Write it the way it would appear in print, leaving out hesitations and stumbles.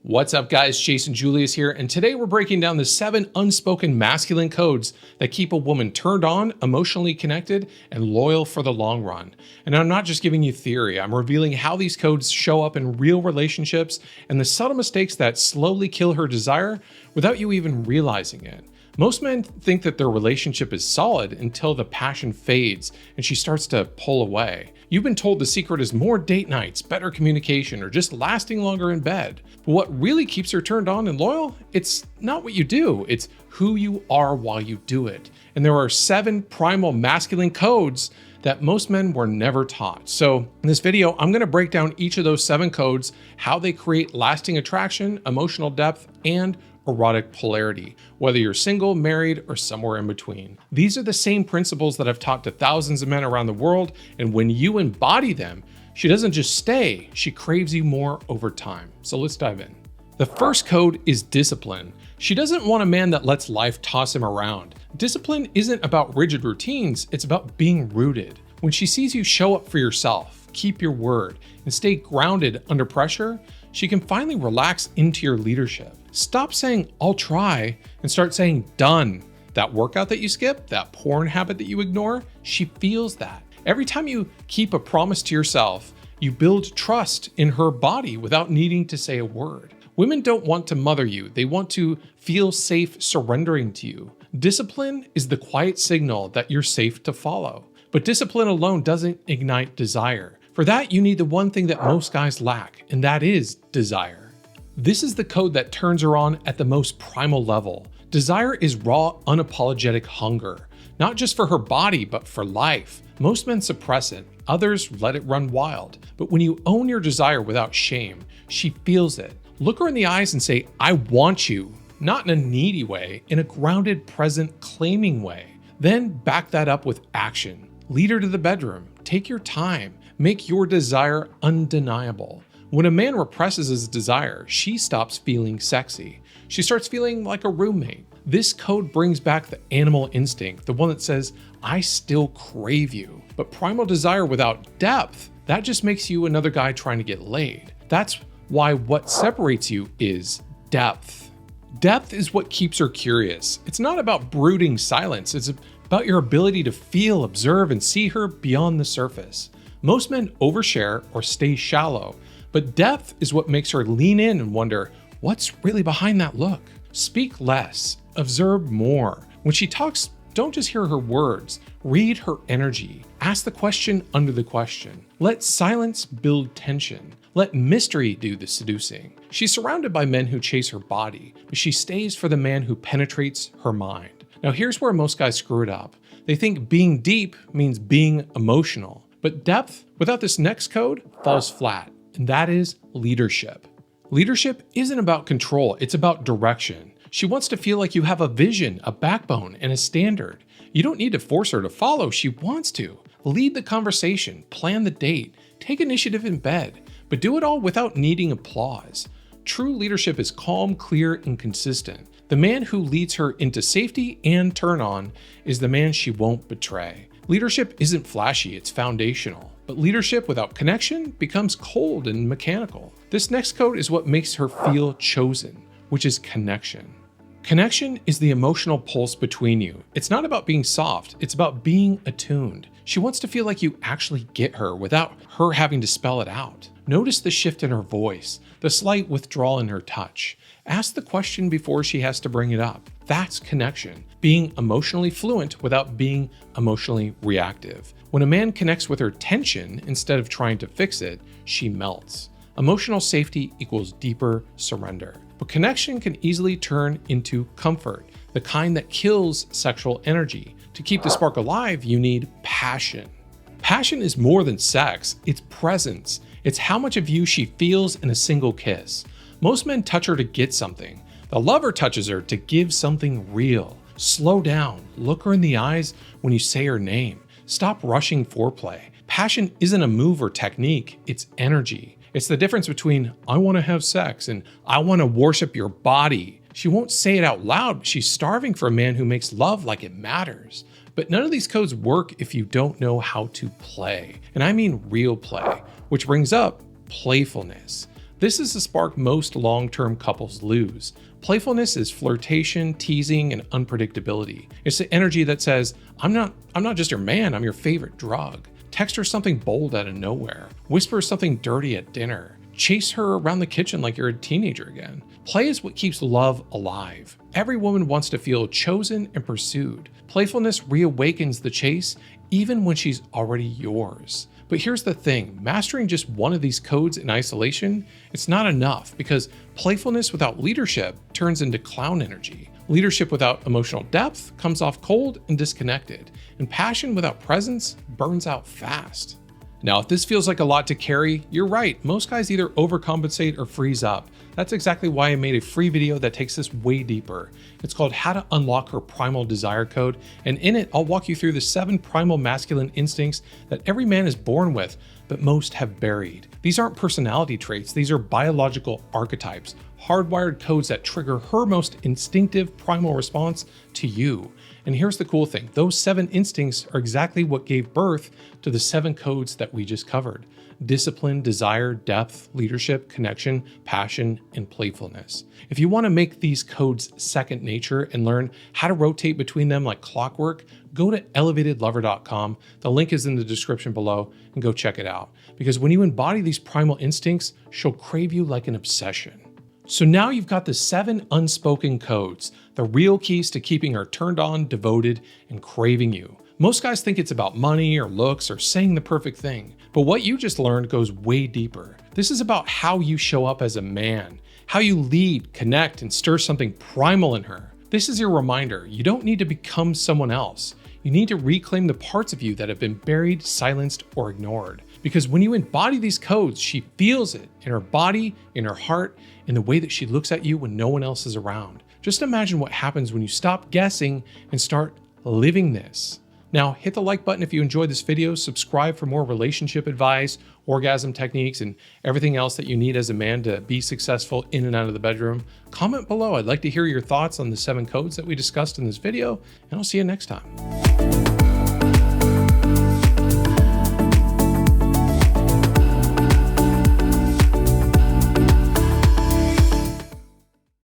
What's up guys, Jason Julius here, and today we're breaking down the 7 unspoken masculine codes that keep a woman turned on, emotionally connected, and loyal for the long run. And I'm not just giving you theory, I'm revealing how these codes show up in real relationships and the subtle mistakes that slowly kill her desire without you even realizing it. Most men think that their relationship is solid until the passion fades and she starts to pull away. You've been told the secret is more date nights, better communication, or just lasting longer in bed. But what really keeps her turned on and loyal? It's not what you do, it's who you are while you do it. And there are 7 primal masculine codes that most men were never taught. So in this video, I'm gonna break down each of those 7 codes, how they create lasting attraction, emotional depth, and erotic polarity, whether you're single, married, or somewhere in between. These are the same principles that I've taught to thousands of men around the world, and when you embody them, she doesn't just stay, she craves you more over time. So let's dive in. The first code is discipline. She doesn't want a man that lets life toss him around. Discipline isn't about rigid routines, it's about being rooted. When she sees you show up for yourself, keep your word, and stay grounded under pressure, she can finally relax into your leadership. Stop saying, I'll try, and start saying, done. That workout that you skip, that porn habit that you ignore, she feels that. Every time you keep a promise to yourself, you build trust in her body without needing to say a word. Women don't want to mother you, they want to feel safe surrendering to you. Discipline is the quiet signal that you're safe to follow. But discipline alone doesn't ignite desire. For that, you need the one thing that most guys lack, and that is desire. This is the code that turns her on at the most primal level. Desire is raw, unapologetic hunger, not just for her body, but for life. Most men suppress it, others let it run wild. But when you own your desire without shame, she feels it. Look her in the eyes and say, I want you, not in a needy way, in a grounded, present, claiming way. Then back that up with action. Lead her to the bedroom, take your time, make your desire undeniable. When a man represses his desire, she stops feeling sexy. She starts feeling like a roommate. This code brings back the animal instinct, the one that says, I still crave you. But primal desire without depth, that just makes you another guy trying to get laid. That's why what separates you is depth. Depth is what keeps her curious. It's not about brooding silence. It's about your ability to feel, observe, and see her beyond the surface. Most men overshare or stay shallow, but depth is what makes her lean in and wonder, what's really behind that look? Speak less, observe more. When she talks, don't just hear her words, read her energy. Ask the question under the question. Let silence build tension. Let mystery do the seducing. She's surrounded by men who chase her body, but she stays for the man who penetrates her mind. Now here's where most guys screw it up. They think being deep means being emotional, but depth without this next code falls flat. And that is leadership. Leadership isn't about control, it's about direction. She wants to feel like you have a vision, a backbone, and a standard. You don't need to force her to follow, she wants to. Lead the conversation, plan the date, take initiative in bed, but do it all without needing applause. True leadership is calm, clear, and consistent. The man who leads her into safety and turn on is the man she won't betray. Leadership isn't flashy, it's foundational. But leadership without connection becomes cold and mechanical. This next code is what makes her feel chosen, which is connection. Connection is the emotional pulse between you. It's not about being soft, it's about being attuned. She wants to feel like you actually get her without her having to spell it out. Notice the shift in her voice, the slight withdrawal in her touch. Ask the question before she has to bring it up. That's connection, being emotionally fluent without being emotionally reactive. When a man connects with her tension instead of trying to fix it, she melts. Emotional safety equals deeper surrender. But connection can easily turn into comfort, the kind that kills sexual energy. To keep the spark alive, you need passion. Passion is more than sex, it's presence. It's how much of you she feels in a single kiss. Most men touch her to get something. The lover touches her to give something real. Slow down, look her in the eyes when you say her name. Stop rushing foreplay. Passion isn't a move or technique, it's energy. It's the difference between I want to have sex and I want to worship your body. She won't say it out loud, but she's starving for a man who makes love like it matters. But none of these codes work if you don't know how to play. And I mean real play, which brings up playfulness. This is the spark most long-term couples lose. Playfulness is flirtation, teasing, and unpredictability. It's the energy that says, I'm not just your man, I'm your favorite drug. Text her something bold out of nowhere. Whisper something dirty at dinner. Chase her around the kitchen like you're a teenager again. Play is what keeps love alive. Every woman wants to feel chosen and pursued. Playfulness reawakens the chase even when she's already yours. But here's the thing, mastering just one of these codes in isolation, it's not enough because playfulness without leadership turns into clown energy. Leadership without emotional depth comes off cold and disconnected, and passion without presence burns out fast. Now, if this feels like a lot to carry, you're right. Most guys either overcompensate or freeze up. That's exactly why I made a free video that takes this way deeper. It's called How to Unlock Her Primal Desire Code, and in it, I'll walk you through the 7 primal masculine instincts that every man is born with, but most have buried. These aren't personality traits, these are biological archetypes, hardwired codes that trigger her most instinctive primal response to you. And here's the cool thing, those 7 instincts are exactly what gave birth to the 7 codes that we just covered. Discipline, desire, depth, leadership, connection, passion, and playfulness. If you want to make these codes second nature and learn how to rotate between them like clockwork, go to elevatedlover.com. The link is in the description below and go check it out. Because when you embody these primal instincts, she'll crave you like an obsession. So now you've got the 7 unspoken codes, the real keys to keeping her turned on, devoted, and craving you. Most guys think it's about money or looks or saying the perfect thing, but what you just learned goes way deeper. This is about how you show up as a man, how you lead, connect, and stir something primal in her. This is your reminder, you don't need to become someone else. You need to reclaim the parts of you that have been buried, silenced, or ignored. Because when you embody these codes, she feels it in her body, in her heart, in the way that she looks at you when no one else is around. Just imagine what happens when you stop guessing and start living this. Now, hit the like button if you enjoyed this video, subscribe for more relationship advice, orgasm techniques, and everything else that you need as a man to be successful in and out of the bedroom. Comment below. I'd like to hear your thoughts on the 7 codes that we discussed in this video, and I'll see you next time.